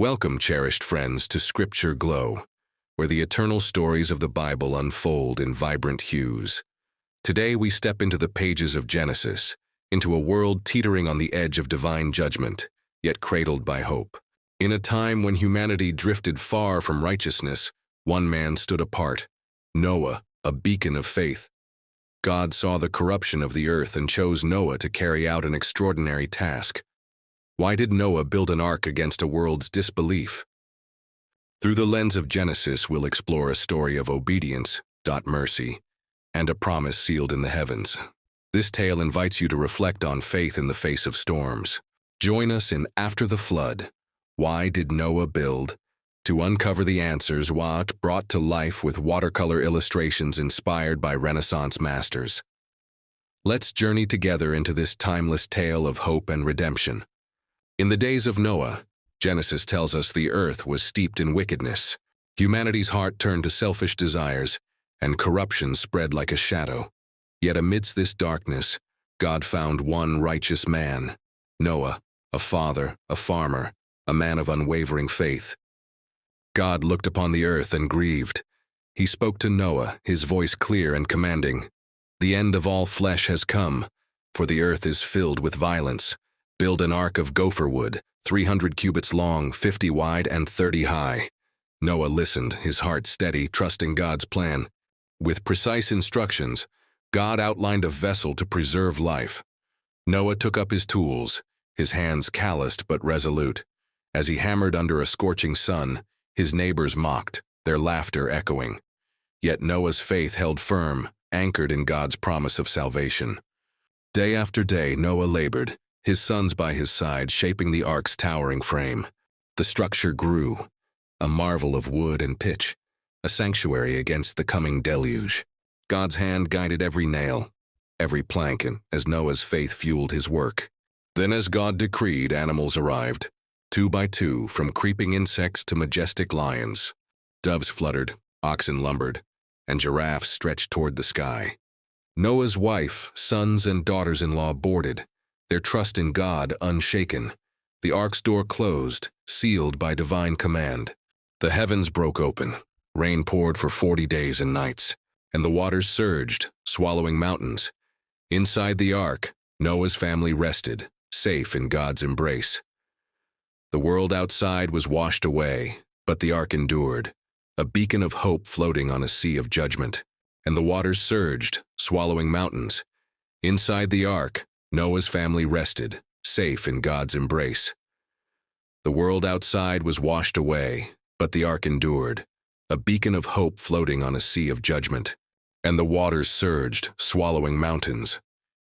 Welcome, cherished friends, to Scripture Glow, where the eternal stories of the Bible unfold in vibrant hues. Today we step into the pages of Genesis, into a world teetering on the edge of divine judgment, yet cradled by hope. In a time when humanity drifted far from righteousness, one man stood apart, Noah, a beacon of faith. God saw the corruption of the earth and chose Noah to carry out an extraordinary task. Why did Noah build an ark against a world's disbelief? Through the lens of Genesis, we'll explore a story of obedience, mercy, and a promise sealed in the heavens. This tale invites you to reflect on faith in the face of storms. Join us in After the Flood. Why did Noah build? To uncover the answers, what brought to life with watercolor illustrations inspired by Renaissance masters. Let's journey together into this timeless tale of hope and redemption. In the days of Noah, Genesis tells us the earth was steeped in wickedness. Humanity's heart turned to selfish desires, and corruption spread like a shadow. Yet amidst this darkness, God found one righteous man, Noah, a father, a farmer, a man of unwavering faith. God looked upon the earth and grieved. He spoke to Noah, his voice clear and commanding, "The end of all flesh has come, for the earth is filled with violence. Build an ark of gopher wood, 300 cubits long, 50 wide, and 30 high." Noah listened, his heart steady, trusting God's plan. With precise instructions, God outlined a vessel to preserve life. Noah took up his tools, his hands calloused but resolute. As he hammered under a scorching sun, his neighbors mocked, their laughter echoing. Yet Noah's faith held firm, anchored in God's promise of salvation. Day after day, Noah labored, his sons by his side, shaping the ark's towering frame. The structure grew, a marvel of wood and pitch, a sanctuary against the coming deluge. God's hand guided every nail, every plank, and as Noah's faith fueled his work. Then, as God decreed, animals arrived, 2 by 2, from creeping insects to majestic lions. Doves fluttered, oxen lumbered, and giraffes stretched toward the sky. Noah's wife, sons, and daughters-in-law boarded, their trust in God unshaken. The ark's door closed, sealed by divine command. The heavens broke open, rain poured for 40 days and nights, and the waters surged, swallowing mountains. Inside the ark, Noah's family rested, safe in God's embrace. The world outside was washed away, but the ark endured, a beacon of hope floating on a sea of judgment. And the waters surged, swallowing mountains. Inside the ark, Noah's family rested, safe in God's embrace. The world outside was washed away, but the ark endured, a beacon of hope floating on a sea of judgment. And the waters surged, swallowing mountains.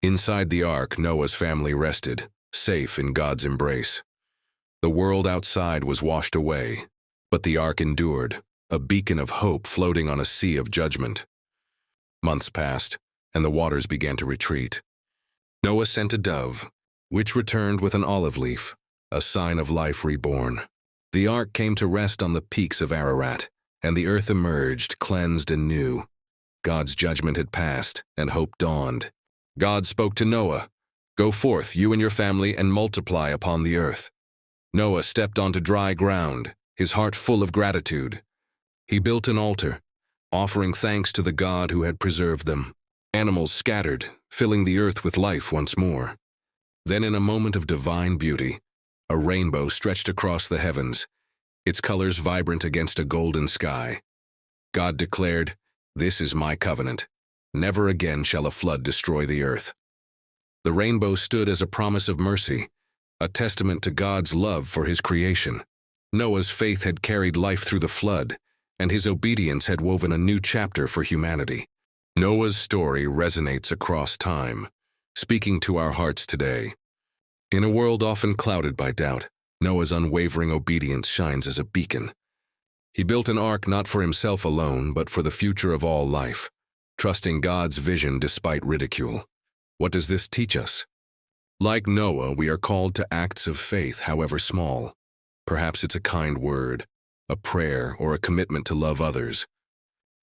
Inside the ark, Noah's family rested, safe in God's embrace. The world outside was washed away, but the ark endured, a beacon of hope floating on a sea of judgment. Months passed, and the waters began to retreat. Noah sent a dove, which returned with an olive leaf, a sign of life reborn. The ark came to rest on the peaks of Ararat, and the earth emerged, cleansed and new. God's judgment had passed, and hope dawned. God spoke to Noah, "Go forth, you and your family, and multiply upon the earth." Noah stepped onto dry ground, his heart full of gratitude. He built an altar, offering thanks to the God who had preserved them. Animals scattered, filling the earth with life once more. Then, in a moment of divine beauty, a rainbow stretched across the heavens, its colors vibrant against a golden sky. God declared, "This is my covenant. Never again shall a flood destroy the earth." The rainbow stood as a promise of mercy, a testament to God's love for his creation. Noah's faith had carried life through the flood, and his obedience had woven a new chapter for humanity. Noah's story resonates across time, speaking to our hearts today. In a world often clouded by doubt, Noah's unwavering obedience shines as a beacon. He built an ark not for himself alone, but for the future of all life, trusting God's vision despite ridicule. What does this teach us? Like Noah, we are called to acts of faith, however small. Perhaps it's a kind word, a prayer, or a commitment to love others.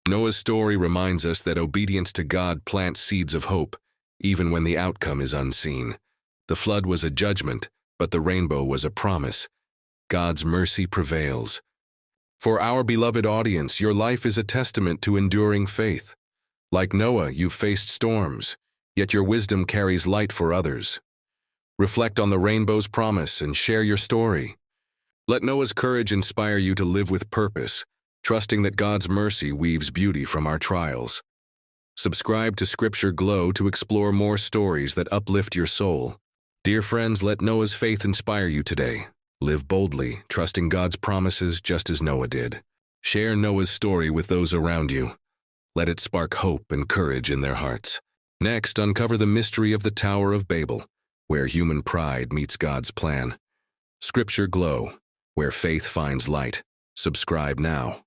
Noah's story reminds us that obedience to God plants seeds of hope, even when the outcome is unseen. The flood was a judgment, but the rainbow was a promise. God's mercy prevails. For our beloved audience, your life is a testament to enduring faith. Like Noah, you've faced storms, yet your wisdom carries light for others. Reflect on the rainbow's promise and share your story. Let Noah's courage inspire you to live with purpose, trusting that God's mercy weaves beauty from our trials. Subscribe to Scripture Glow to explore more stories that uplift your soul. Dear friends, let Noah's faith inspire you today. Live boldly, trusting God's promises just as Noah did. Share Noah's story with those around you. Let it spark hope and courage in their hearts. Next, uncover the mystery of the Tower of Babel, where human pride meets God's plan. Scripture Glow, where faith finds light. Subscribe now.